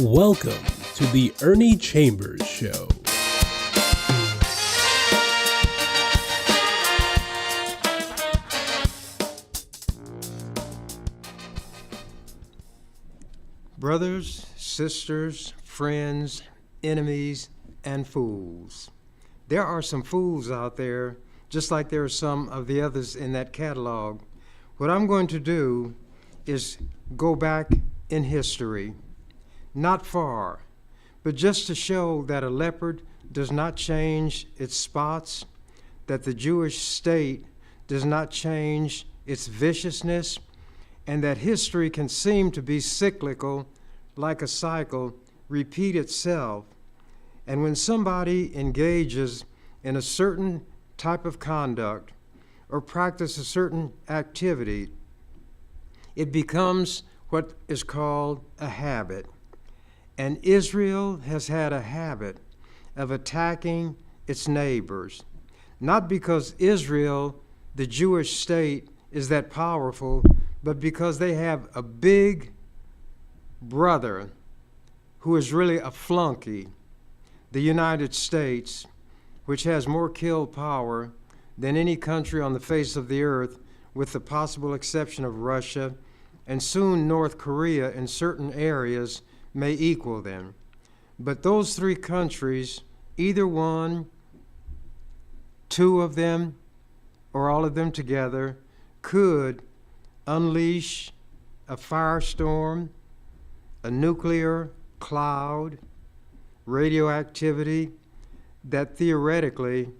Welcome to the Ernie Chambers Show. Brothers, sisters, friends, enemies, and fools. There are some fools out there, just like there are some of the others in that catalog. What I'm going to do is go back in history, not far, but just to show that a leopard does not change its spots, that the Jewish state does not change its viciousness, and that history can seem to be cyclical, like a cycle, repeat itself. And when somebody engages in a certain type of conduct or practice a certain activity, it becomes what is called a habit. And Israel has had a habit of attacking its neighbors, not because Israel, the Jewish state, is that powerful, but because they have a big brother who is really a flunky, the United States, which has more kill power than any country on the face of the earth, with the possible exception of Russia, and soon North Korea in certain areas may equal them. But those three countries, either one, two of them, or all of them together, could unleash a firestorm, a nuclear cloud, radioactivity that theoretically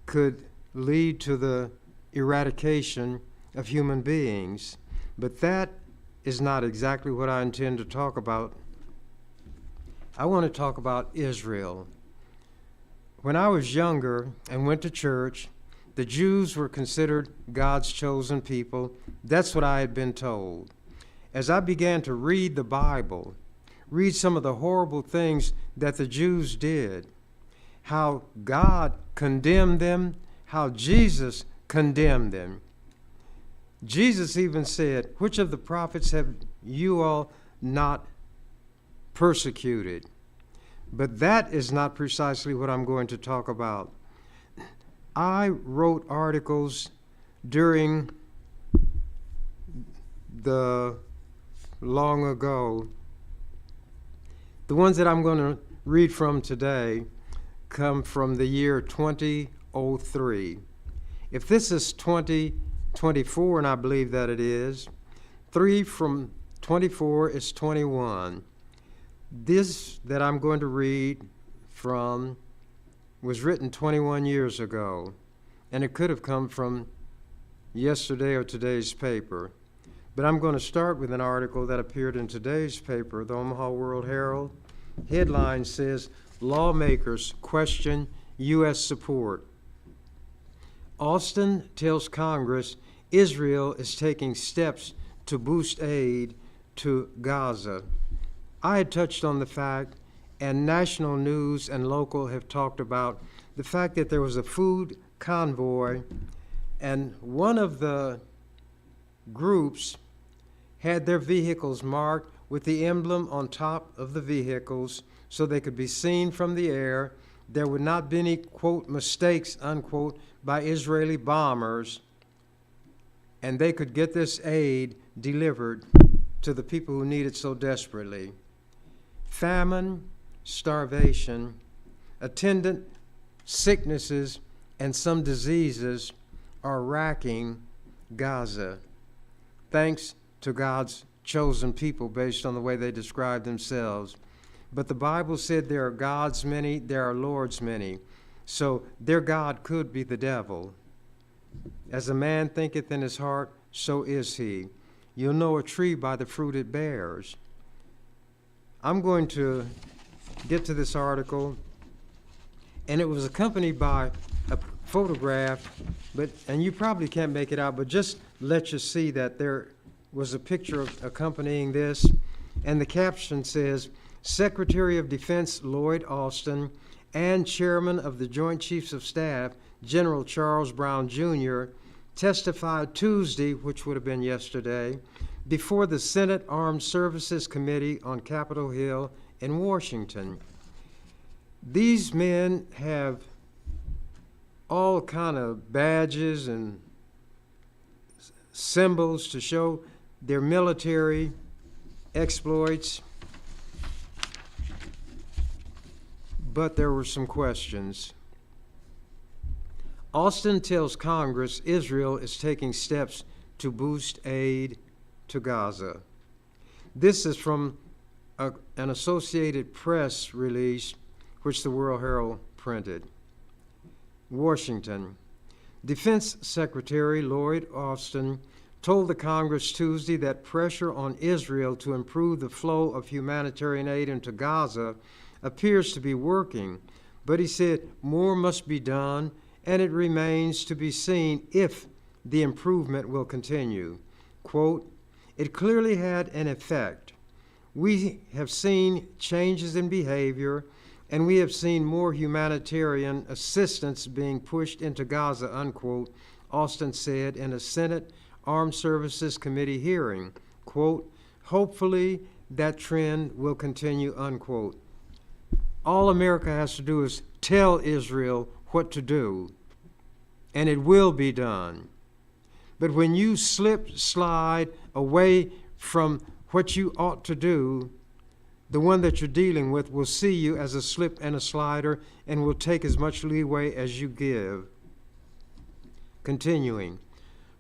could lead to the eradication of human beings. But that is not exactly what I intend to talk about. I want to talk about Israel. When I was younger and went to church, the Jews were considered God's chosen people. That's what I had been told. As I began to read the Bible, read some of the horrible things that the Jews did, how God condemned them, how Jesus condemned them. Jesus even said, "Which of the prophets have you all not persecuted?" But that is not precisely what I'm going to talk about. I wrote articles during the long ago. The ones that I'm going to read from today come from the year 2003. If this is 2024, and I believe that it is, 3 from 24 is 21. This that I'm going to read from was written 21 years ago, and it could have come from yesterday or today's paper. But I'm going to start with an article that appeared in today's paper, the Omaha World Herald. Headline says, "Lawmakers question U.S. support." Austin tells Congress Israel is taking steps to boost aid to Gaza. I had touched on the fact, and national news and local have talked about the fact that there was a food convoy, and one of the groups had their vehicles marked with the emblem on top of the vehicles so they could be seen from the air. There would not be any, quote, mistakes, unquote, by Israeli bombers, and they could get this aid delivered to the people who need it so desperately. Famine, starvation, attendant sicknesses, and some diseases are racking Gaza, thanks to God's chosen people based on the way they describe themselves. But the Bible said there are gods many, there are lords many. So their God could be the devil. As a man thinketh in his heart, so is he. You'll know a tree by the fruit it bears. I'm going to get to this article, and it was accompanied by a photograph, and you probably can't make it out, but just let you see that there was a picture accompanying this, and the caption says, "Secretary of Defense Lloyd Austin and Chairman of the Joint Chiefs of Staff, General Charles Brown Jr., testified Tuesday," which would have been yesterday, before the Senate Armed Services Committee on Capitol Hill in Washington. These men have all kind of badges and symbols to show their military exploits, but there were some questions. Austin tells Congress Israel is taking steps to boost aid to Gaza. This is from an Associated Press release, which the World Herald printed. Washington. Defense Secretary Lloyd Austin told the Congress Tuesday that pressure on Israel to improve the flow of humanitarian aid into Gaza appears to be working, but he said more must be done, and it remains to be seen if the improvement will continue. Quote, "It clearly had an effect. We have seen changes in behavior, and we have seen more humanitarian assistance being pushed into Gaza," unquote, Austin said in a Senate Armed Services Committee hearing. Quote, "Hopefully that trend will continue," unquote. All America has to do is tell Israel what to do, and it will be done. But when you slide away from what you ought to do, the one that you're dealing with will see you as a slip and a slider and will take as much leeway as you give. Continuing,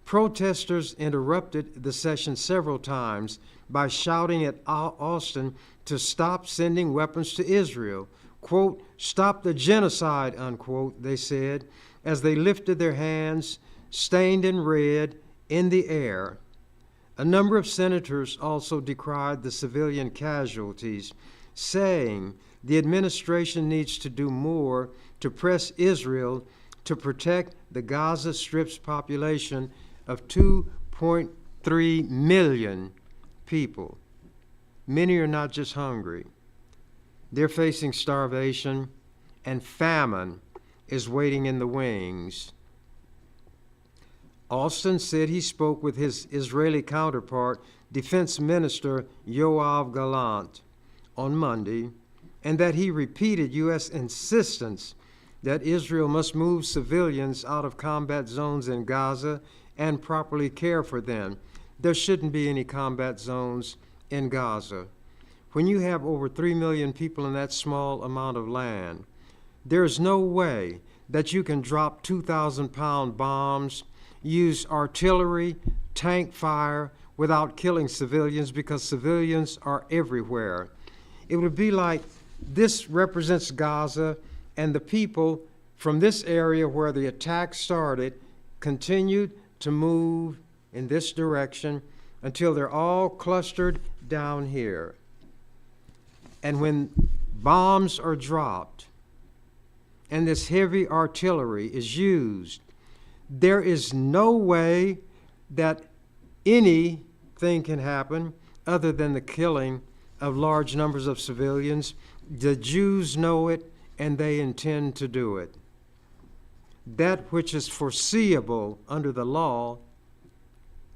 protesters interrupted the session several times by shouting at Austin to stop sending weapons to Israel. Quote, "Stop the genocide," unquote, they said, as they lifted their hands, stained in red, in the air. A number of senators also decried the civilian casualties, saying the administration needs to do more to press Israel to protect the Gaza Strip's population of 2.3 million people. Many are not just hungry. They're facing starvation, and famine is waiting in the wings. Austin said he spoke with his Israeli counterpart, Defense Minister Yoav Gallant, on Monday, and that he repeated U.S. insistence that Israel must move civilians out of combat zones in Gaza and properly care for them. There shouldn't be any combat zones in Gaza. When you have over 3 million people in that small amount of land, there's no way that you can drop 2,000-pound bombs, use artillery, tank fire without killing civilians, because civilians are everywhere. It would be like this represents Gaza, and the people from this area where the attack started continued to move in this direction until they're all clustered down here. And when bombs are dropped and this heavy artillery is used, there is no way that anything can happen other than the killing of large numbers of civilians. The Jews know it, and they intend to do it. That which is foreseeable under the law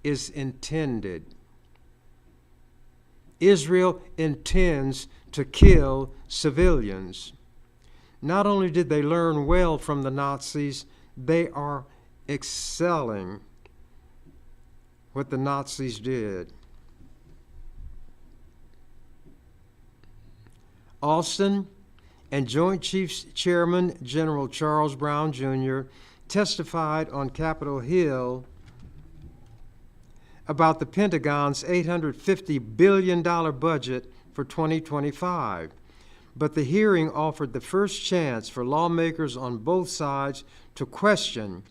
is intended. Israel intends to kill civilians. Not only did they learn well from the Nazis, they are excelling what the Nazis did. Austin and Joint Chiefs Chairman General Charles Brown Jr. testified on Capitol Hill about the Pentagon's $850 billion budget for 2025. But the hearing offered the first chance for lawmakers on both sides to question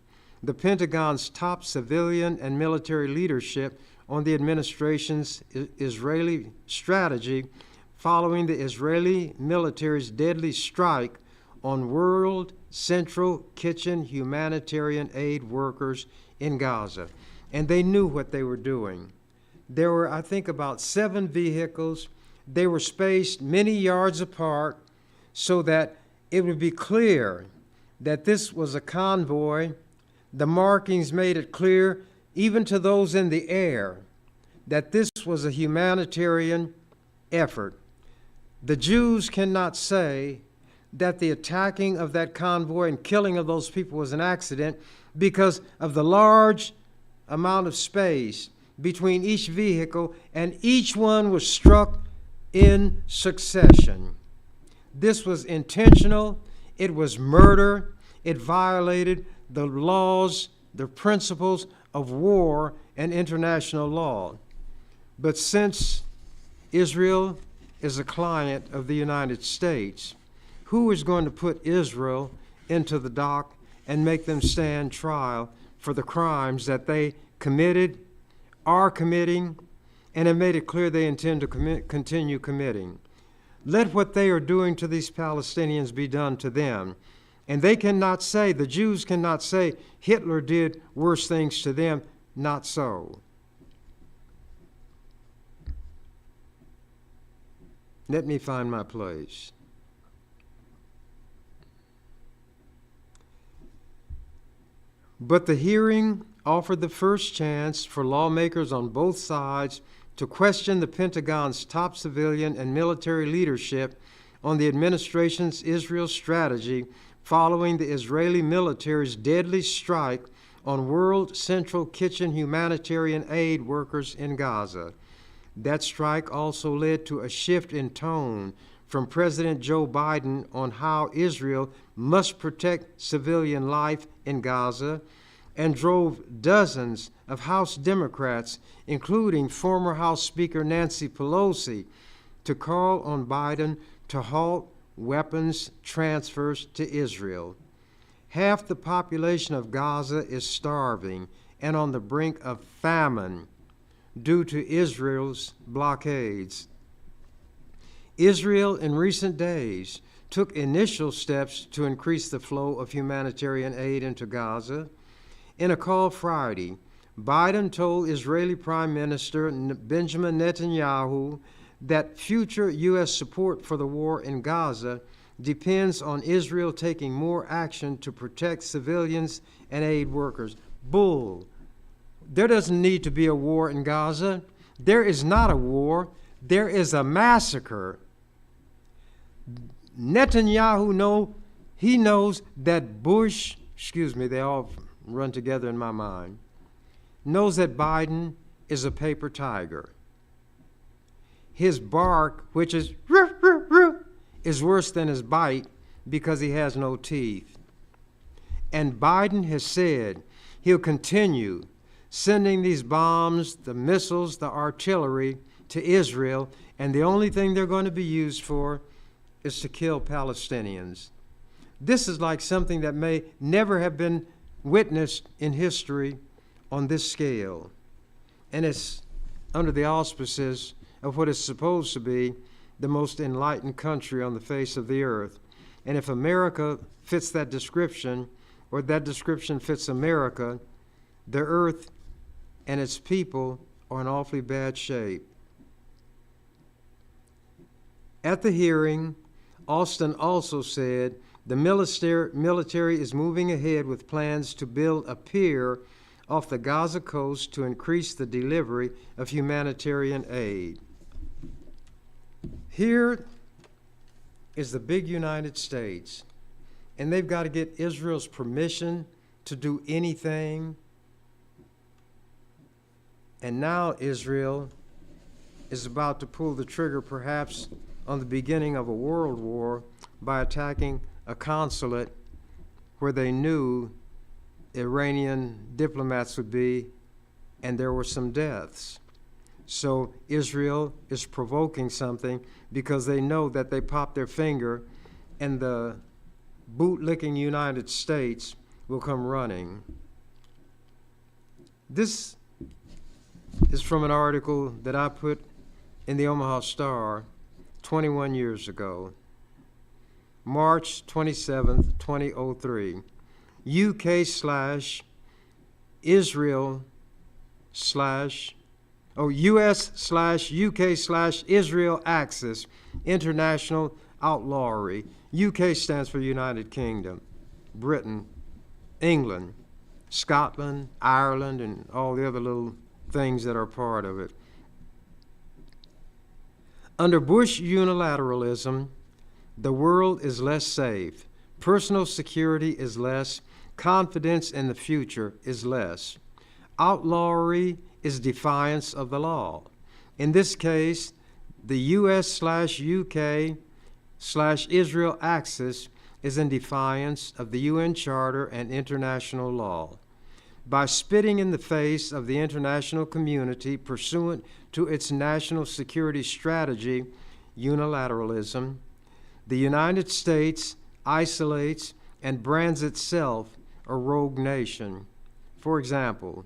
the Pentagon's top civilian and military leadership on the administration's Israeli strategy following the Israeli military's deadly strike on World Central Kitchen humanitarian aid workers in Gaza. And they knew what they were doing. There were, I think, about 7 vehicles. They were spaced many yards apart so that it would be clear that this was a convoy. The markings made it clear, even to those in the air, that this was a humanitarian effort. The Jews cannot say that the attacking of that convoy and killing of those people was an accident because of the large amount of space between each vehicle, and each one was struck in succession. This was intentional. It was murder. It violated the laws, the principles of war and international law. But since Israel is a client of the United States, who is going to put Israel into the dock and make them stand trial for the crimes that they committed, are committing, and have made it clear they intend to continue committing? Let what they are doing to these Palestinians be done to them. And they cannot say, the Jews cannot say, Hitler did worse things to them. Not so. Let me find my place. But the hearing offered the first chance for lawmakers on both sides to question the Pentagon's top civilian and military leadership on the administration's Israel strategy following the Israeli military's deadly strike on World Central Kitchen humanitarian aid workers in Gaza. That strike also led to a shift in tone from President Joe Biden on how Israel must protect civilian life in Gaza, and drove dozens of House Democrats, including former House Speaker Nancy Pelosi, to call on Biden to halt weapons transfers to Israel. Half the population of Gaza is starving and on the brink of famine due to Israel's blockades. Israel in recent days took initial steps to increase the flow of humanitarian aid into Gaza. In a call Friday, Biden told Israeli Prime Minister Benjamin Netanyahu that future U.S. support for the war in Gaza depends on Israel taking more action to protect civilians and aid workers. Bull. There doesn't need to be a war in Gaza. There is not a war. There is a massacre. Netanyahu knows that Bush, they all run together in my mind, knows that Biden is a paper tiger. His bark, which is roo, roo, roo, is worse than his bite because he has no teeth. And Biden has said he'll continue sending these bombs, the missiles, the artillery to Israel, and the only thing they're going to be used for is to kill Palestinians. This is like something that may never have been witnessed in history on this scale. And it's under the auspices of what is supposed to be the most enlightened country on the face of the earth. And if America fits that description, or that description fits America, the earth and its people are in awfully bad shape. At the hearing, Austin also said the military is moving ahead with plans to build a pier off the Gaza coast to increase the delivery of humanitarian aid. Here is the big United States, and they've got to get Israel's permission to do anything. And now Israel is about to pull the trigger, perhaps on the beginning of a world war, by attacking a consulate where they knew Iranian diplomats would be, and there were some deaths. So Israel is provoking something because they know that they pop their finger and the boot-licking United States will come running. This is from an article that I put in the Omaha Star 21 years ago. March 27th, 2003. US/UK/Israel Axis International Outlawry. UK stands for United Kingdom, Britain, England, Scotland, Ireland, and all the other little things that are part of it. Under Bush unilateralism, the world is less safe, personal security is less, confidence in the future is less. Outlawry is defiance of the law. In this case, the US/UK/Israel axis is in defiance of the UN Charter and international law. By spitting in the face of the international community pursuant to its national security strategy, unilateralism, the United States isolates and brands itself a rogue nation. For example,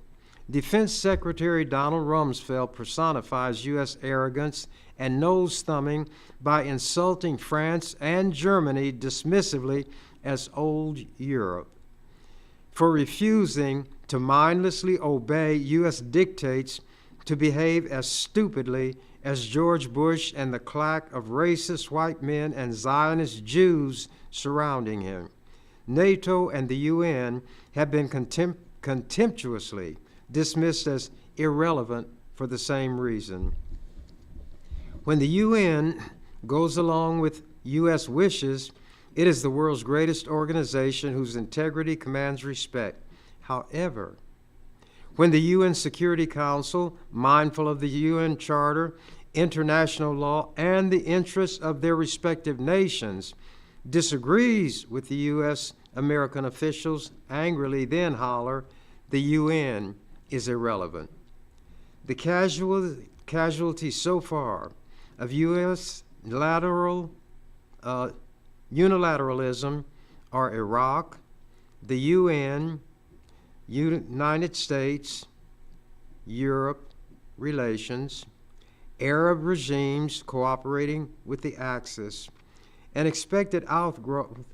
Defense Secretary Donald Rumsfeld personifies U.S. arrogance and nose-thumbing by insulting France and Germany dismissively as old Europe, for refusing to mindlessly obey U.S. dictates to behave as stupidly as George Bush and the claque of racist white men and Zionist Jews surrounding him. NATO and the UN have been contemptuously dismissed as irrelevant for the same reason. When the UN goes along with U.S. wishes, it is the world's greatest organization whose integrity commands respect. However, when the UN Security Council, mindful of the UN Charter, international law, and the interests of their respective nations, disagrees with the U.S. American officials, angrily then holler, the UN is irrelevant. The casualties so far of U.S. unilateralism are Iraq, the UN, United States, Europe relations, Arab regimes cooperating with the Axis. An expected outgrowth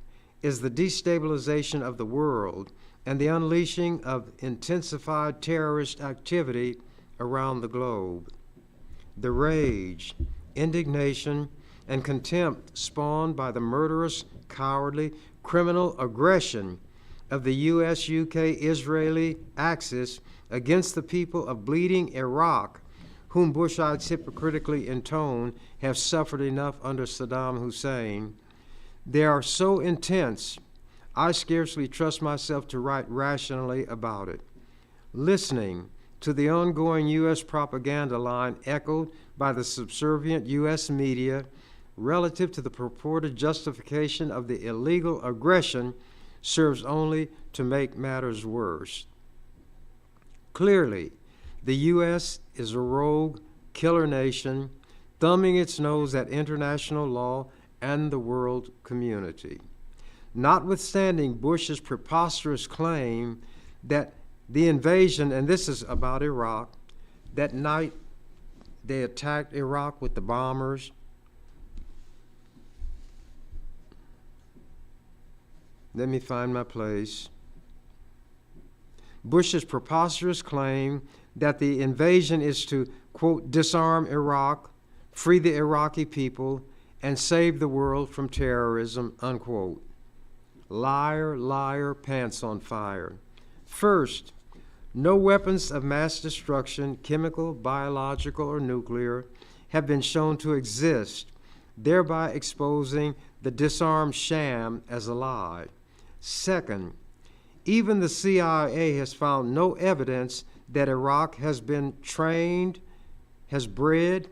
is the destabilization of the world and the unleashing of intensified terrorist activity around the globe. The rage, indignation, and contempt spawned by the murderous, cowardly, criminal aggression of the U.S.-UK-Israeli axis against the people of bleeding Iraq, whom Bushites hypocritically intone have suffered enough under Saddam Hussein. They are so intense, I scarcely trust myself to write rationally about it. Listening to the ongoing U.S. propaganda line echoed by the subservient U.S. media relative to the purported justification of the illegal aggression serves only to make matters worse. Clearly, the U.S. is a rogue, killer nation, thumbing its nose at international law and the world community. Notwithstanding Bush's preposterous claim that the invasion, and this is about Iraq, that night they attacked Iraq with the bombers. Let me find my place. Bush's preposterous claim that the invasion is to, quote, disarm Iraq, free the Iraqi people, and save the world from terrorism, unquote. Liar, liar, pants on fire. First, no weapons of mass destruction, chemical, biological, or nuclear, have been shown to exist, thereby exposing the disarmed sham as a lie. Second, even the CIA has found no evidence that Iraq has been trained, has bred,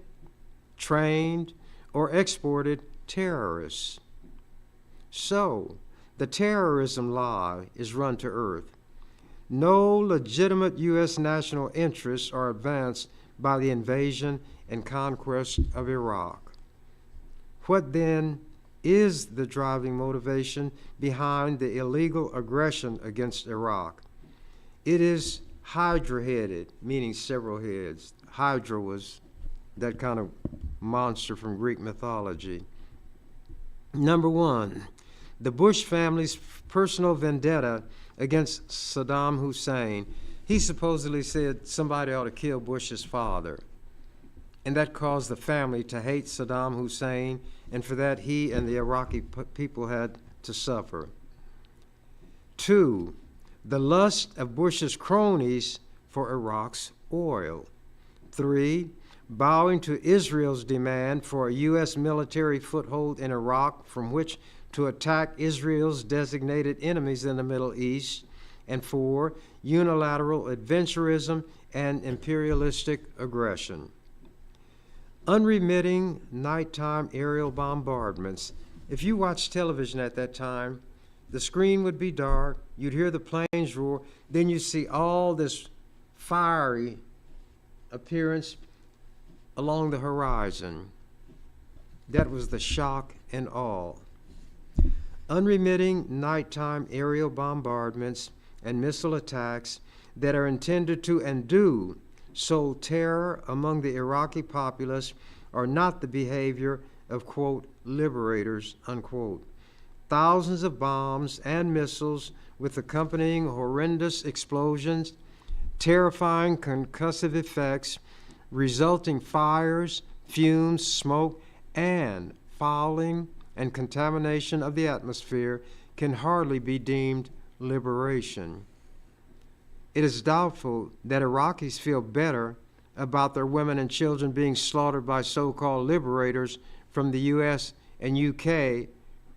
trained, or exported terrorists. So, the terrorism lie is run to earth. No legitimate U.S. national interests are advanced by the invasion and conquest of Iraq. What then is the driving motivation behind the illegal aggression against Iraq? It is hydra-headed, meaning several heads. Hydra was that kind of monster from Greek mythology. Number one, the Bush family's personal vendetta against Saddam Hussein. He supposedly said somebody ought to kill Bush's father, and that caused the family to hate Saddam Hussein, and for that he and the Iraqi people had to suffer. Two, the lust of Bush's cronies for Iraq's oil. Three, bowing to Israel's demand for a U.S. military foothold in Iraq from which to attack Israel's designated enemies in the Middle East, and 4, unilateral adventurism and imperialistic aggression. Unremitting nighttime aerial bombardments. If you watched television at that time, the screen would be dark, you'd hear the planes roar, then you see all this fiery appearance along the horizon. That was the shock and awe. Unremitting nighttime aerial bombardments and missile attacks that are intended to and do sow terror among the Iraqi populace are not the behavior of, quote, liberators, unquote. Thousands of bombs and missiles with accompanying horrendous explosions, terrifying concussive effects, resulting fires, fumes, smoke, and fouling and contamination of the atmosphere can hardly be deemed liberation. It is doubtful that Iraqis feel better about their women and children being slaughtered by so-called liberators from the U.S. and U.K.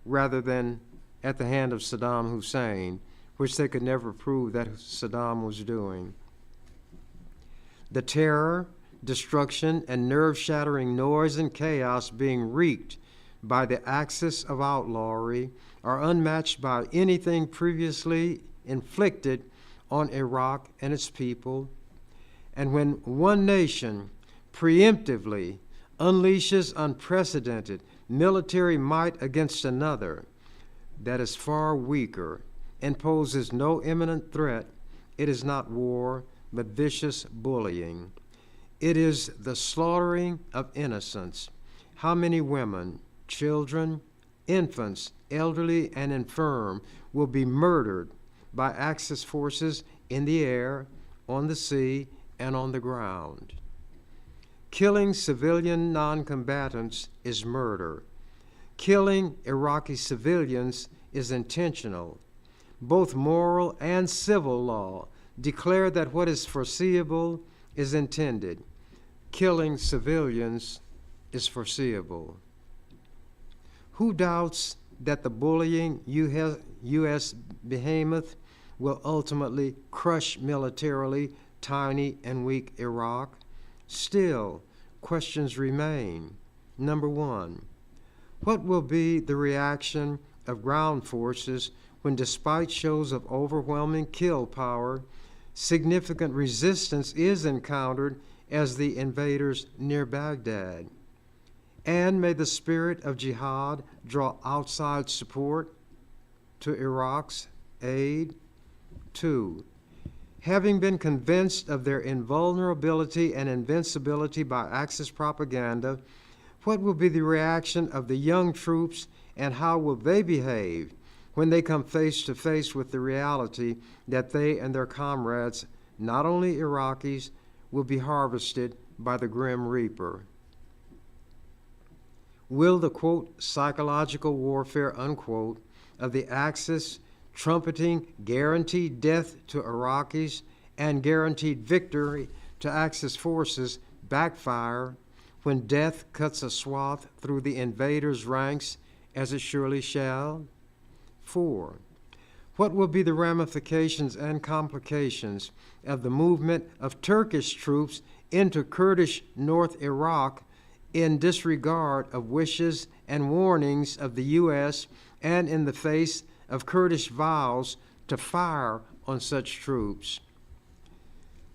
rather than at the hand of Saddam Hussein, which they could never prove that Saddam was doing. The terror, destruction, and nerve-shattering noise and chaos being wreaked by the axis of outlawry are unmatched by anything previously inflicted on Iraq and its people. And when one nation preemptively unleashes unprecedented military might against another that is far weaker and poses no imminent threat, it is not war, but vicious bullying. It is the slaughtering of innocents. How many women, children, infants, elderly, and infirm will be murdered by Axis forces in the air, on the sea, and on the ground? Killing civilian non-combatants is murder. Killing Iraqi civilians is intentional. Both moral and civil law declare that what is foreseeable is intended. Killing civilians is foreseeable. Who doubts that the bullying U.S. behemoth will ultimately crush militarily tiny and weak Iraq? Still, questions remain. Number 1, what will be the reaction of ground forces when, despite shows of overwhelming kill power, significant resistance is encountered as the invaders near Baghdad? And may the spirit of jihad draw outside support to Iraq's aid? 2, having been convinced of their invulnerability and invincibility by Axis propaganda, what will be the reaction of the young troops, and how will they behave when they come face to face with the reality that they and their comrades, not only Iraqis, will be harvested by the Grim Reaper? Will the, quote, psychological warfare, unquote, of the Axis trumpeting guaranteed death to Iraqis and guaranteed victory to Axis forces backfire when death cuts a swath through the invaders' ranks, as it surely shall? 4, what will be the ramifications and complications of the movement of Turkish troops into Kurdish North Iraq in disregard of wishes and warnings of the U.S. and in the face of Kurdish vows to fire on such troops?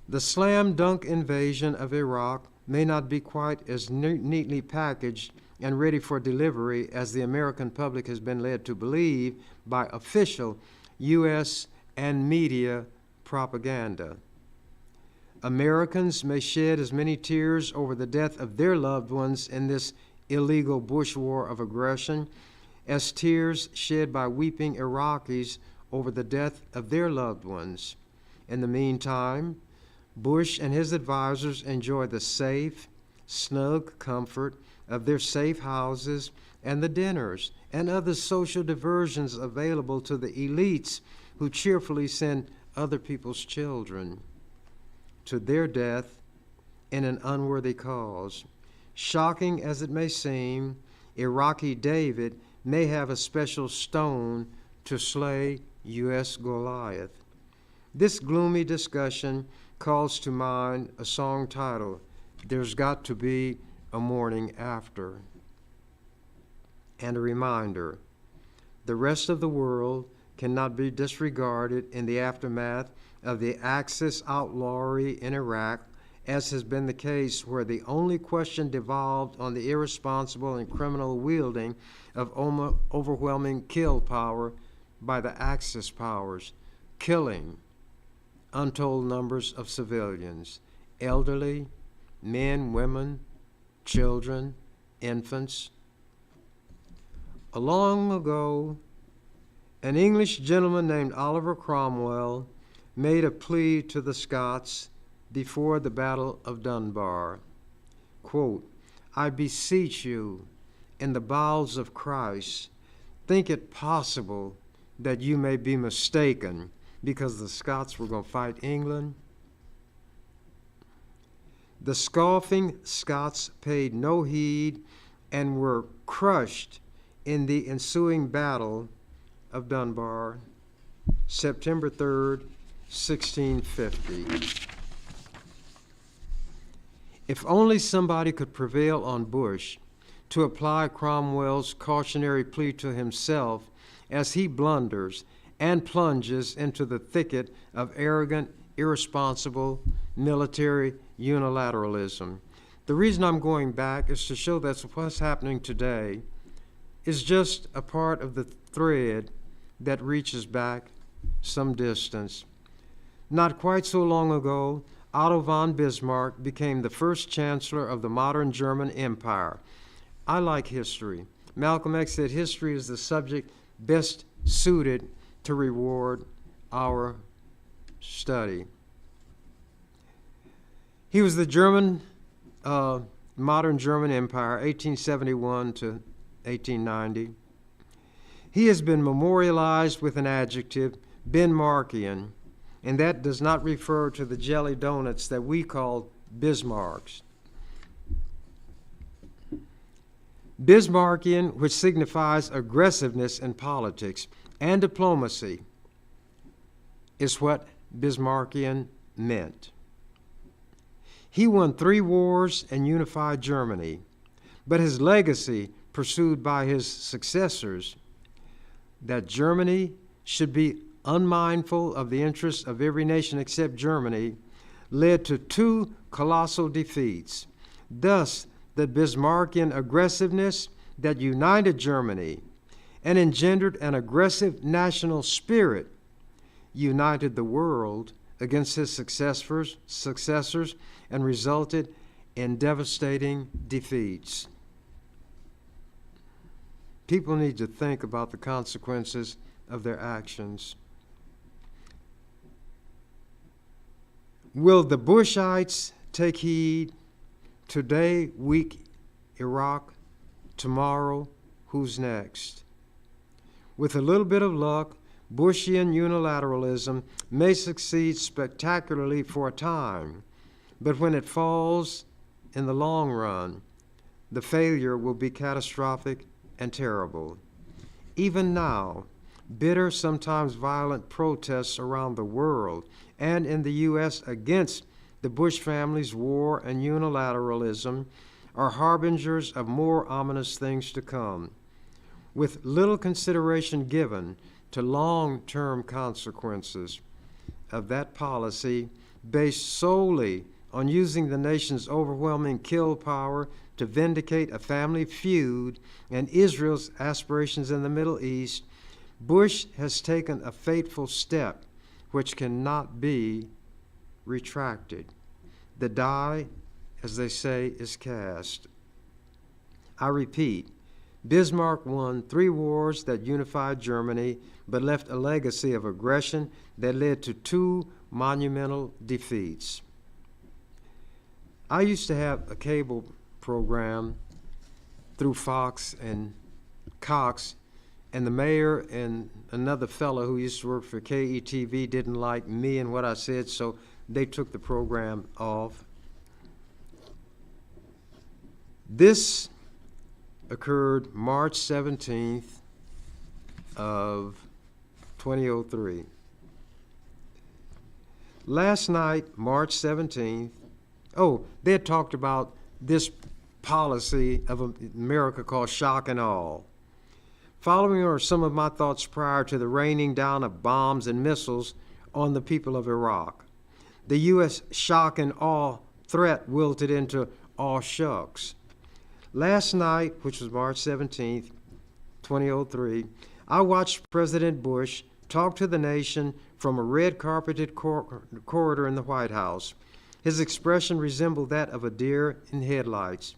The slam-dunk invasion of Iraq may not be quite as neatly packaged and ready for delivery as the American public has been led to believe by official U.S. and media propaganda. Americans may shed as many tears over the death of their loved ones in this illegal bush war of aggression as tears shed by weeping Iraqis over the death of their loved ones. In the meantime, Bush and his advisors enjoy the safe, snug comfort of their safe houses and the dinners and other social diversions available to the elites who cheerfully send other people's children to their death in an unworthy cause. Shocking as it may seem, Iraqi David may have a special stone to slay U.S. Goliath. This gloomy discussion calls to mind a song titled, "There's Got to Be a Morning After," and a reminder, the rest of the world cannot be disregarded in the aftermath of the Axis outlawry in Iraq, as has been the case where the only question devolved on the irresponsible and criminal wielding of overwhelming kill power by the Axis powers, killing untold numbers of civilians, elderly, men, women, children, infants. Long ago, an English gentleman named Oliver Cromwell made a plea to the Scots before the Battle of Dunbar. Quote, "I beseech you, in the bowels of Christ, think it possible that you may be mistaken," because the Scots were going to fight England. The scoffing Scots paid no heed and were crushed in the ensuing Battle of Dunbar, September 3rd, 1650. If only somebody could prevail on Bush to apply Cromwell's cautionary plea to himself as he blunders and plunges into the thicket of arrogant, irresponsible military unilateralism. The reason I'm going back is to show that what's happening today is just a part of the thread that reaches back some distance. Not quite so long ago, Otto von Bismarck became the first chancellor of the modern German Empire. I like history. Malcolm X said history is the subject best suited to reward our study. He was the modern German Empire, 1871 to 1890. He has been memorialized with an adjective, Bismarckian, and that does not refer to the jelly donuts that we call Bismarcks. Bismarckian, which signifies aggressiveness in politics and diplomacy, is what Bismarckian meant. He won 3 wars and unified Germany, but his legacy, pursued by his successors, that Germany should be unmindful of the interests of every nation except Germany, led to 2 colossal defeats. Thus, the Bismarckian aggressiveness that united Germany and engendered an aggressive national spirit united the world against his successors and resulted in devastating defeats. People need to think about the consequences of their actions. Will the Bushites take heed? Today, weak Iraq. Tomorrow, who's next? With a little bit of luck, Bushian unilateralism may succeed spectacularly for a time, but when it falls in the long run, the failure will be catastrophic and terrible. Even now, bitter, sometimes violent protests around the world and in the U.S. against the Bush family's war and unilateralism are harbingers of more ominous things to come, with little consideration given to long-term consequences of that policy based solely on using the nation's overwhelming kill power to vindicate a family feud and Israel's aspirations in the Middle East. Bush has taken a fateful step which cannot be retracted. The die, as they say, is cast. I repeat, Bismarck won 3 wars that unified Germany, but left a legacy of aggression that led to 2 monumental defeats. I used to have a cable program through Fox and Cox, and the mayor and another fellow who used to work for KETV didn't like me and what I said, so they took the program off. This occurred March 17th of 2003. Last night, March 17th, they had talked about this policy of America called shock and awe. Following are some of my thoughts prior to the raining down of bombs and missiles on the people of Iraq. The U.S. shock and awe threat wilted into aw shucks. Last night, which was March 17th, 2003, I watched President Bush talk to the nation from a red-carpeted corridor in the White House. His expression resembled that of a deer in headlights.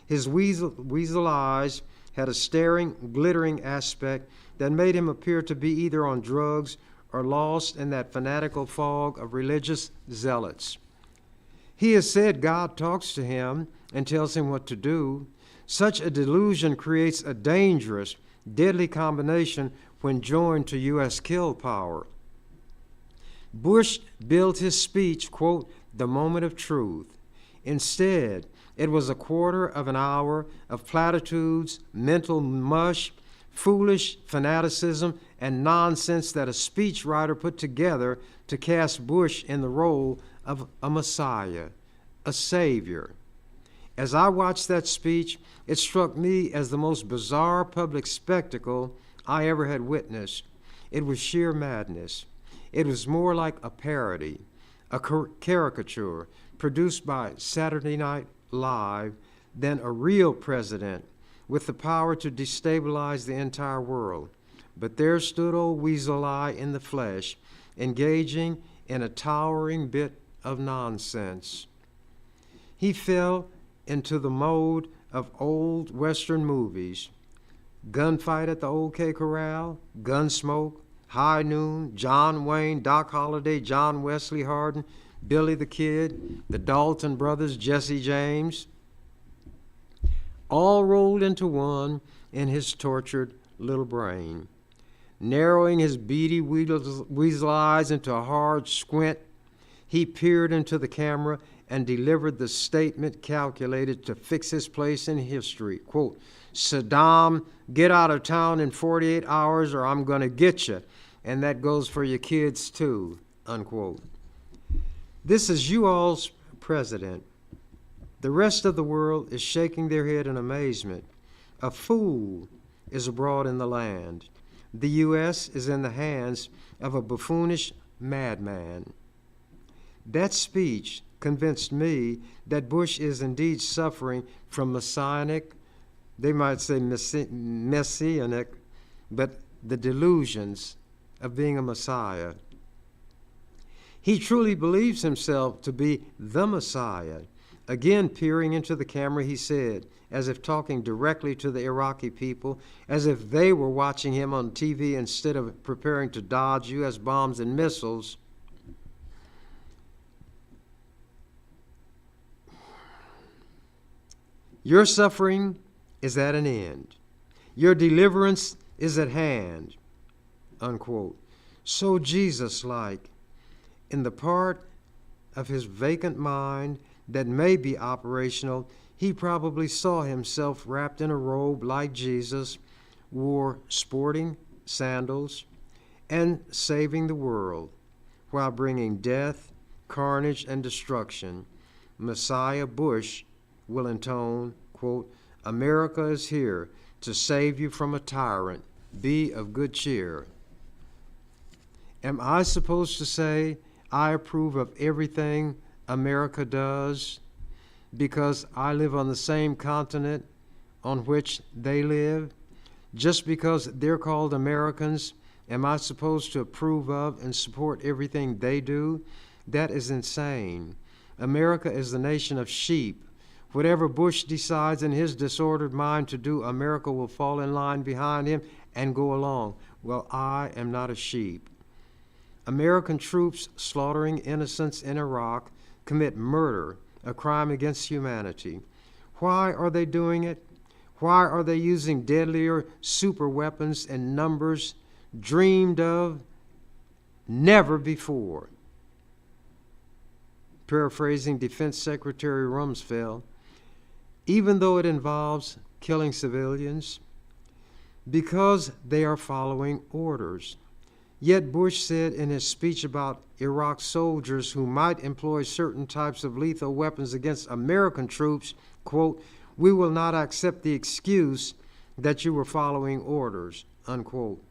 His weasel eyes had a staring, glittering aspect that made him appear to be either on drugs or lost in that fanatical fog of religious zealots. He has said God talks to him and tells him what to do. Such a delusion creates a dangerous, deadly combination when joined to U.S. kill power. Bush billed his speech, quote, the moment of truth. Instead, it was a quarter of an hour of platitudes, mental mush, foolish fanaticism, and nonsense that a speechwriter put together to cast Bush in the role of a messiah, a savior. As I watched that speech, it struck me as the most bizarre public spectacle I ever had witnessed. It was sheer madness. It was more like a parody, a caricature produced by Saturday Night Live than a real president with the power to destabilize the entire world. But there stood old Weasel Eye in the flesh, engaging in a towering bit of nonsense. He fell into the mode of old Western movies. Gunfight at the OK Corral, Gunsmoke, High Noon, John Wayne, Doc Holliday, John Wesley Hardin, Billy the Kid, the Dalton brothers, Jesse James, all rolled into one in his tortured little brain. Narrowing his beady weasel eyes into a hard squint, he peered into the camera and delivered the statement calculated to fix his place in history. Quote, Saddam, get out of town in 48 hours or I'm going to get you. And that goes for your kids too, unquote. This is you all's president. The rest of the world is shaking their head in amazement. A fool is abroad in the land. The U.S. is in the hands of a buffoonish madman. That speech convinced me that Bush is indeed suffering from messianic, they might say messianic, but the delusions of being a messiah. He truly believes himself to be the Messiah. Again, peering into the camera, he said, as if talking directly to the Iraqi people, as if they were watching him on TV instead of preparing to dodge U.S. bombs and missiles, your suffering is at an end. Your deliverance is at hand, unquote. So Jesus-like, in the part of his vacant mind that may be operational, he probably saw himself wrapped in a robe like Jesus, wore sporting sandals, and saving the world while bringing death, carnage, and destruction. Messiah Bush will intone, quote, America is here to save you from a tyrant. Be of good cheer. Am I supposed to say I approve of everything America does because I live on the same continent on which they live? Just because they're called Americans, am I supposed to approve of and support everything they do? That is insane. America is the nation of sheep. Whatever Bush decides in his disordered mind to do, America will fall in line behind him and go along. Well, I am not a sheep. American troops slaughtering innocents in Iraq commit murder, a crime against humanity. Why are they doing it? Why are they using deadlier super weapons in numbers dreamed of never before? Paraphrasing Defense Secretary Rumsfeld, even though it involves killing civilians, because they are following orders. Yet Bush said in his speech about Iraq soldiers who might employ certain types of lethal weapons against American troops, quote, "We will not accept the excuse that you were following orders," unquote.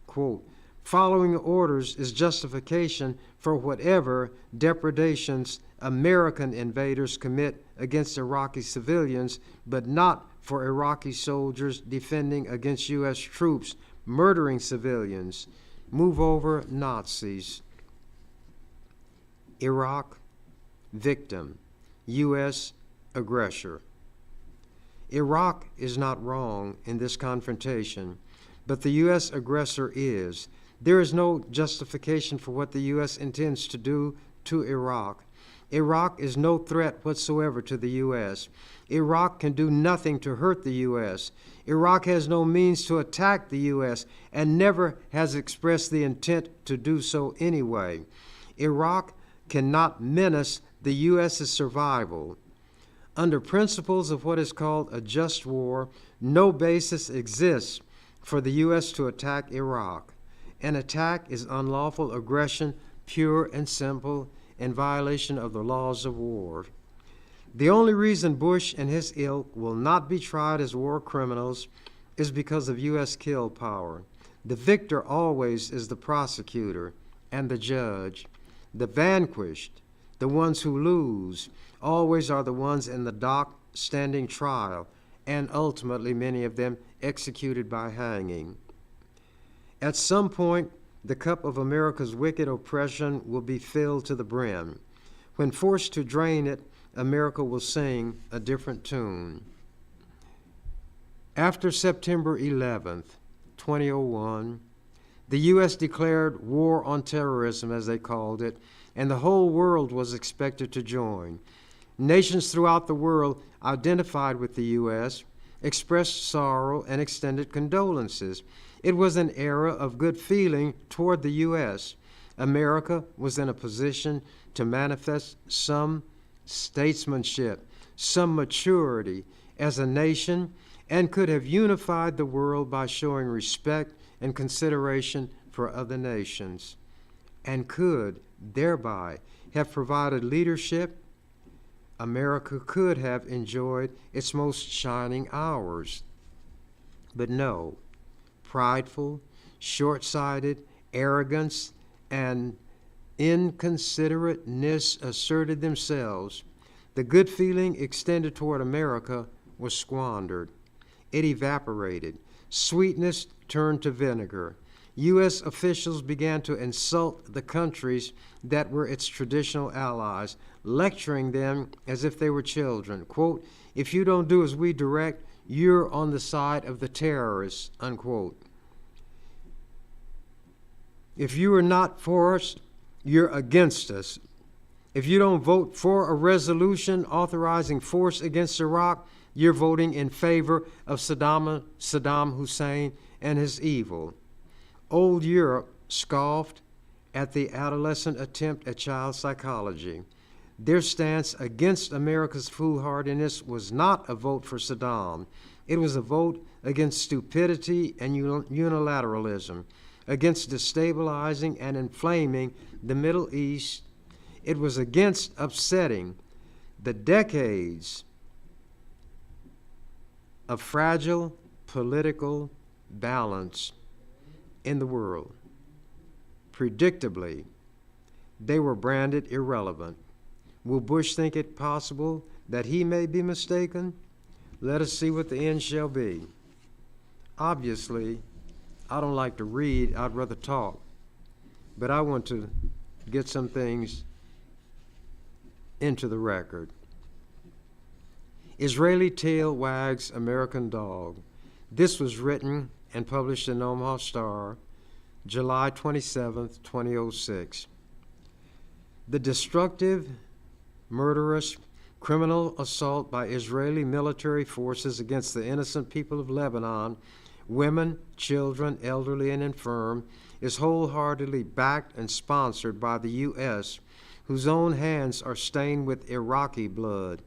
Quote, "Following orders is justification for whatever depredations American invaders commit against Iraqi civilians, but not for Iraqi soldiers defending against U.S. troops murdering civilians. Move over Nazis." Iraq, victim, U.S. aggressor. Iraq is not wrong in this confrontation, but the U.S. aggressor is. There is no justification for what the U.S. intends to do to Iraq. Iraq is no threat whatsoever to the U.S. Iraq can do nothing to hurt the U.S. Iraq has no means to attack the U.S. and never has expressed the intent to do so anyway. Iraq cannot menace the U.S.'s survival. Under principles of what is called a just war, no basis exists for the U.S. to attack Iraq. An attack is unlawful aggression, pure and simple, in violation of the laws of war. The only reason Bush and his ilk will not be tried as war criminals is because of U.S. kill power. The victor always is the prosecutor and the judge. The vanquished, the ones who lose, always are the ones in the dock standing trial, and ultimately many of them executed by hanging. At some point, the cup of America's wicked oppression will be filled to the brim. When forced to drain it, America will sing a different tune. After September 11th, 2001, the U.S. declared war on terrorism, as they called it, and the whole world was expected to join. Nations throughout the world identified with the U.S., expressed sorrow, and extended condolences. It was an era of good feeling toward the U.S. America was in a position to manifest some statesmanship, some maturity as a nation, and could have unified the world by showing respect and consideration for other nations, and could thereby have provided leadership. America could have enjoyed its most shining hours. But no, prideful, short-sighted, arrogance, and inconsiderateness asserted themselves. The good feeling extended toward America was squandered. It evaporated. Sweetness turned to vinegar. U.S. officials began to insult the countries that were its traditional allies, lecturing them as if they were children. Quote, "If you don't do as we direct, you're on the side of the terrorists," unquote. "If you are not for us, you're against us. If you don't vote for a resolution authorizing force against Iraq, you're voting in favor of Saddam Hussein and his evil." Old Europe scoffed at the adolescent attempt at child psychology. Their stance against America's foolhardiness was not a vote for Saddam. It was a vote against stupidity and unilateralism, against destabilizing and inflaming the Middle East. It was against upsetting the decades of fragile political balance in the world. Predictably, they were branded irrelevant. Will Bush think it possible that he may be mistaken? Let us see what the end shall be. Obviously, I don't like to read, I'd rather talk. But I want to get some things into the record. Israeli tail wags American dog. This was written and published in Omaha Star, July 27, 2006. The destructive, murderous, criminal assault by Israeli military forces against the innocent people of Lebanon, women, children, elderly, and infirm, is wholeheartedly backed and sponsored by the U.S., whose own hands are stained with Iraqi blood.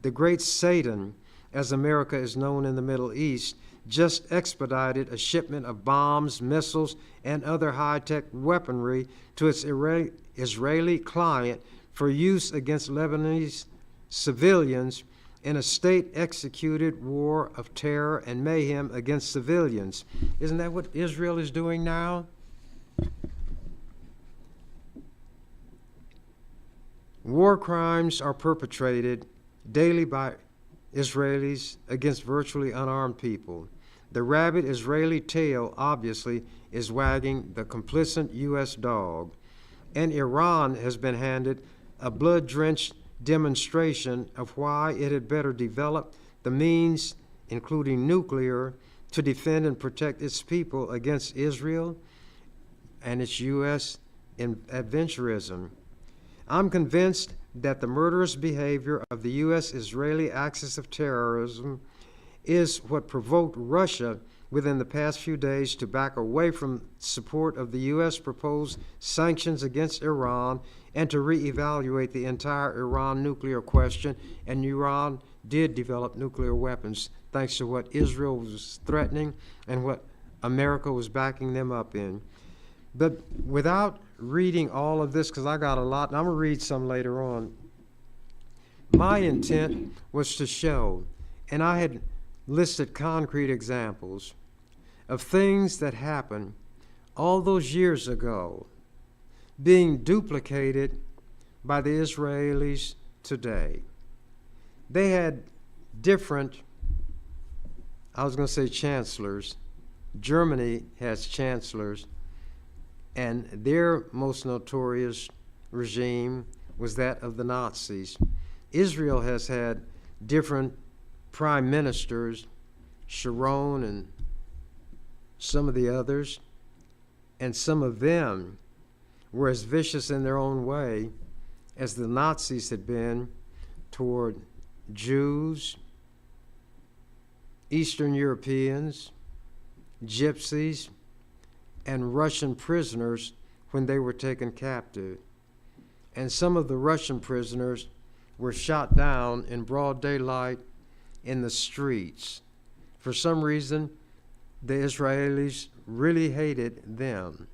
The great Satan as America is known in the Middle East, just expedited a shipment of bombs, missiles, and other high-tech weaponry to its Israeli client for use against Lebanese civilians in a state-executed war of terror and mayhem against civilians. Isn't that what Israel is doing now? War crimes are perpetrated daily by Israelis against virtually unarmed people. The rabid Israeli tail, obviously, is wagging the complicit U.S. dog. And Iran has been handed a blood-drenched demonstration of why it had better develop the means, including nuclear, to defend and protect its people against Israel and its U.S. adventurism. I'm convinced that the murderous behavior of the U.S.-Israeli axis of terrorism is what provoked Russia within the past few days to back away from support of the U.S. proposed sanctions against Iran and to reevaluate the entire Iran nuclear question. And Iran did develop nuclear weapons thanks to what Israel was threatening and what America was backing them up in. But without reading all of this, because I got a lot, and I'm going to read some later on, my intent was to show, and I had listed concrete examples of things that happened all those years ago being duplicated by the Israelis today. They had different, I was going to say chancellors. Germany has chancellors, and their most notorious regime was that of the Nazis. Israel has had different prime ministers, Sharon and some of the others, and some of them were as vicious in their own way as the Nazis had been toward Jews, Eastern Europeans, gypsies, and Russian prisoners when they were taken captive. And some of the Russian prisoners were shot down in broad daylight in the streets. For some reason, the Israelis really hated them.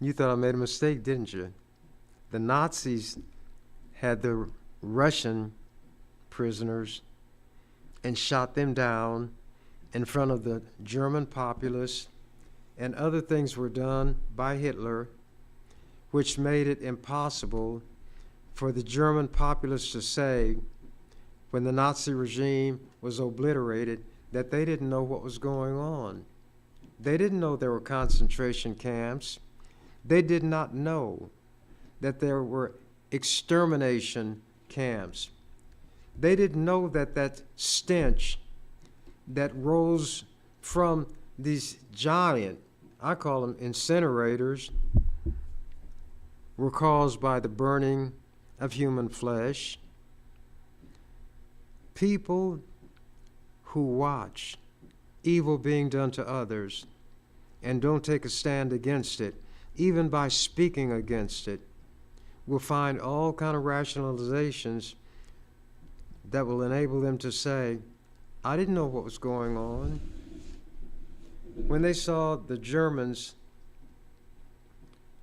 You thought I made a mistake, didn't you? The Nazis had the Russian prisoners and shot them down in front of the German populace, and other things were done by Hitler which made it impossible for the German populace to say, when the Nazi regime was obliterated, that they didn't know what was going on. They didn't know there were concentration camps. They did not know that there were extermination camps. They didn't know that that stench that rose from these giant, I call them incinerators, were caused by the burning of human flesh. People who watch evil being done to others and don't take a stand against it, even by speaking against it, will find all kind of rationalizations that will enable them to say, I didn't know what was going on. When they saw the Germans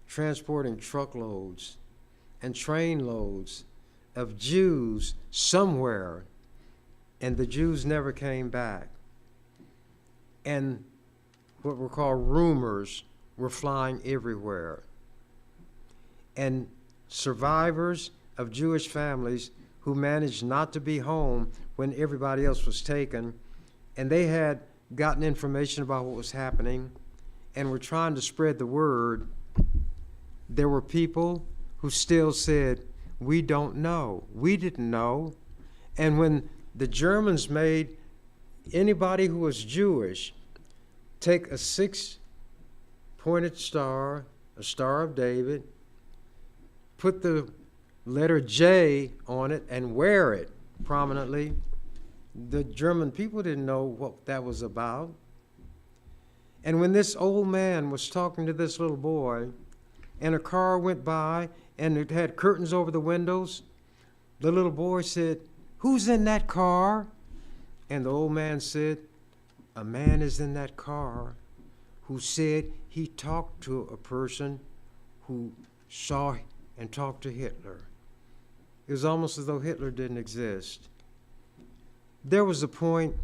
transporting truckloads and train loads of Jews somewhere, and the Jews never came back, and what were called rumors were flying everywhere, and survivors of Jewish families who managed not to be home when everybody else was taken, and they had gotten information about what was happening and were trying to spread the word, there were people who still said, we don't know. We didn't know. And when the Germans made anybody who was Jewish take a 6-pointed star, a Star of David, put the letter J on it and wear it prominently, the German people didn't know what that was about. And when this old man was talking to this little boy, and a car went by and it had curtains over the windows, the little boy said, "Who's in that car?" And the old man said, "A man is in that car who said he talked to a person who saw and talked to Hitler." It was almost as though Hitler didn't exist. There was a point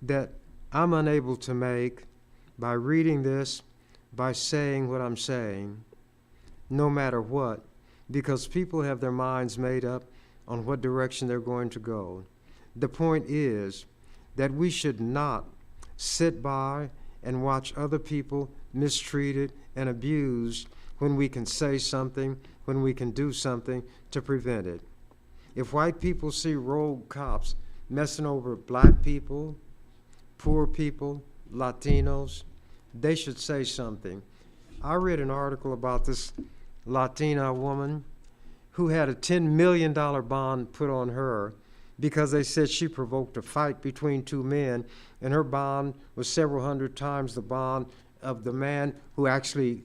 that I'm unable to make by reading this, by saying what I'm saying, no matter what, because people have their minds made up on what direction they're going to go. The point is that we should not sit by and watch other people mistreated and abused when we can say something, when we can do something to prevent it. If white people see rogue cops messing over black people, poor people, Latinos, they should say something. I read an article about this Latina woman who had a $10 million bond put on her because they said she provoked a fight between two men, and her bond was several hundred times the bond of the man who actually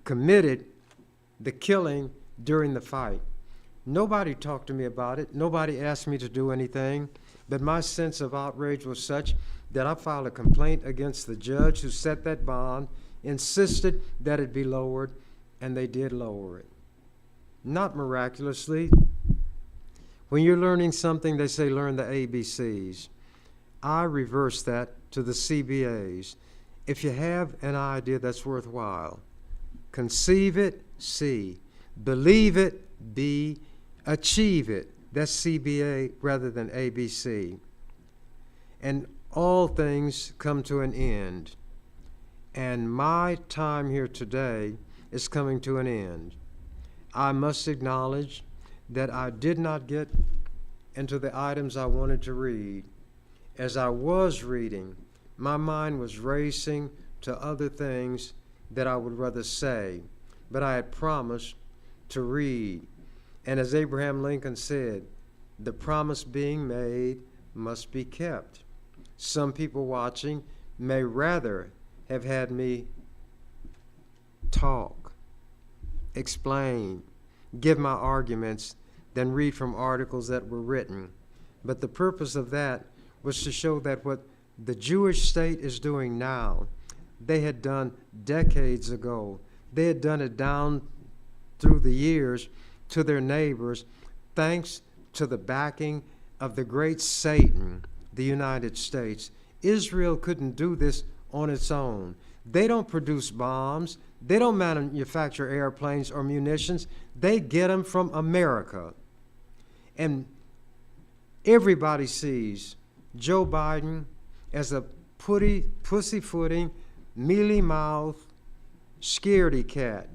committed the killing during the fight. Nobody talked to me about it. Nobody asked me to do anything, but my sense of outrage was such that I filed a complaint against the judge who set that bond, insisted that it be lowered, and they did lower it. Not miraculously. When you're learning something, they say learn the ABCs. I reverse that to the CBAs. If you have an idea that's worthwhile, conceive it, C. Believe it, B. Achieve it. That's CBA rather than ABC. And all things come to an end. And my time here today is coming to an end. I must acknowledge that I did not get into the items I wanted to read. As I was reading, my mind was racing to other things that I would rather say, but I had promised to read. And as Abraham Lincoln said, the promise being made must be kept. Some people watching may rather have had me talk, explain, give my arguments than read from articles that were written. But the purpose of that was to show that what the Jewish state is doing now, they had done decades ago. They had done it down through the years to their neighbors, thanks to the backing of the great Satan, the United States. Israel couldn't do this on its own. They don't produce bombs. They don't manufacture airplanes or munitions. They get them from America. And everybody sees Joe Biden as a pussyfooting, mealy-mouthed, scaredy cat.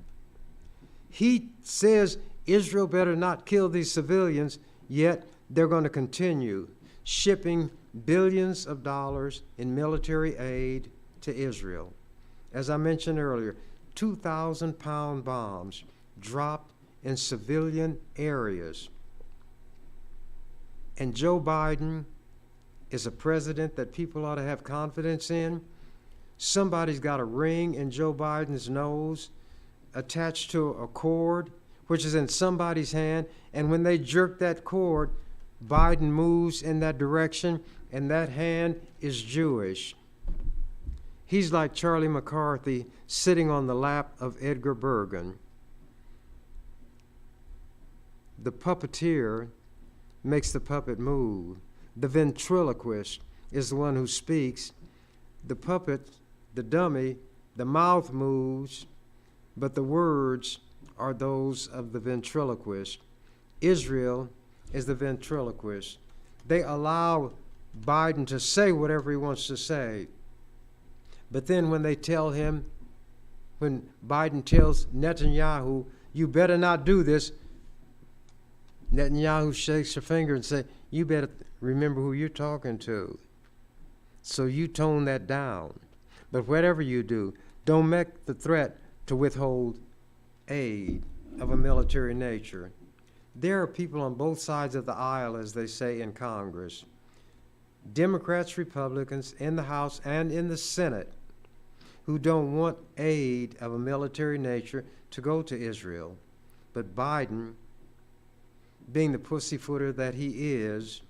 He says Israel better not kill these civilians, yet they're going to continue shipping billions of dollars in military aid to Israel. As I mentioned earlier, 2,000-pound bombs dropped in civilian areas. And Joe Biden is a president that people ought to have confidence in. Somebody's got a ring in Joe Biden's nose attached to a cord, which is in somebody's hand, and when they jerk that cord, Biden moves in that direction, and that hand is Jewish. He's like Charlie McCarthy sitting on the lap of Edgar Bergen. The puppeteer makes the puppet move. The ventriloquist is the one who speaks. The puppet, the dummy, the mouth moves, but the words are those of the ventriloquist. Israel is the ventriloquist. They allow Biden to say whatever he wants to say. But then when they tell him, when Biden tells Netanyahu, you better not do this, Netanyahu shakes her finger and says, you better remember who you're talking to. So you tone that down. But whatever you do, don't make the threat to withhold aid of a military nature. There are people on both sides of the aisle, as they say in Congress, Democrats, Republicans, in the House and in the Senate, who don't want aid of a military nature to go to Israel. But Biden, being the pussyfooter that he is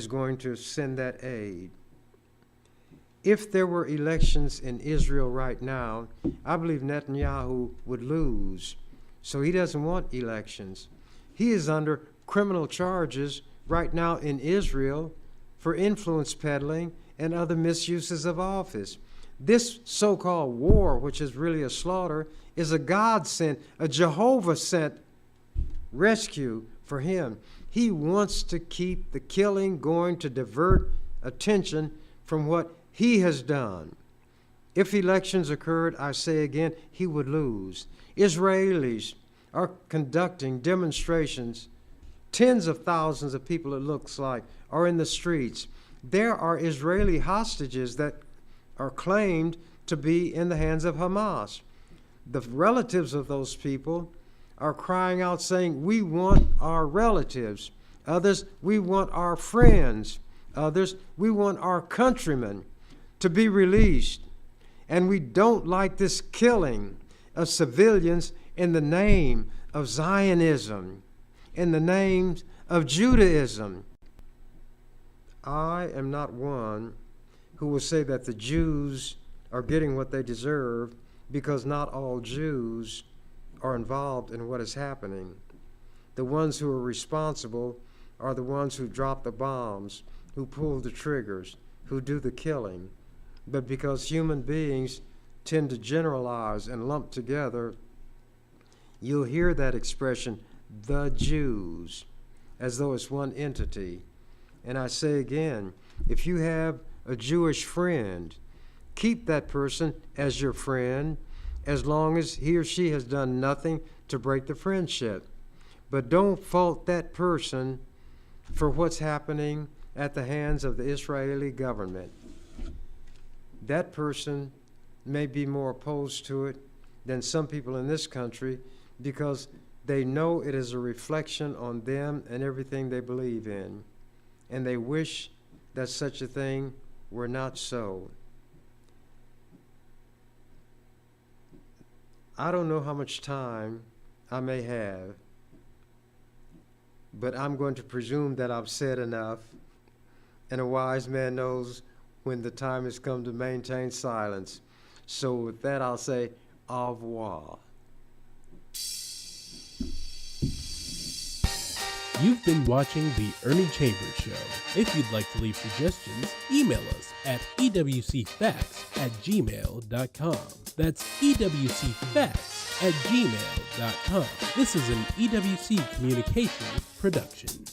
going to send that aid. If there were elections in Israel right now, I believe Netanyahu would lose. So he doesn't want elections. He is under criminal charges right now in Israel for influence peddling and other misuses of office. This so-called war, which is really a slaughter, is a God-sent, a Jehovah-sent rescue for him. He wants to keep the killing going to divert attention from what he has done. If elections occurred, I say again, he would lose. Israelis are conducting demonstrations. Tens of thousands of people, it looks like, are in the streets. There are Israeli hostages that are claimed to be in the hands of Hamas. The relatives of those people are crying out saying, we want our relatives. Others, we want our friends. Others, we want our countrymen to be released. And we don't like this killing of civilians in the name of Zionism, in the name of Judaism. I am not one who will say that the Jews are getting what they deserve, because not all Jews are involved in what is happening. The ones who are responsible are the ones who drop the bombs, who pull the triggers, who do the killing. But because human beings tend to generalize and lump together, you'll hear that expression, the Jews, as though it's one entity. And I say again, if you have a Jewish friend, keep that person as your friend as long as he or she has done nothing to break the friendship. But don't fault that person for what's happening at the hands of the Israeli government. That person may be more opposed to it than some people in this country because they know it is a reflection on them and everything they believe in. And they wish that such a thing were not so. I don't know how much time I may have, but I'm going to presume that I've said enough, and a wise man knows when the time has come to maintain silence. So with that, I'll say au revoir. You've been watching The Ernie Chambers Show. If you'd like to leave suggestions, email us at ewcfacts@gmail.com. That's ewcfacts@gmail.com. This is an EWC Communications production.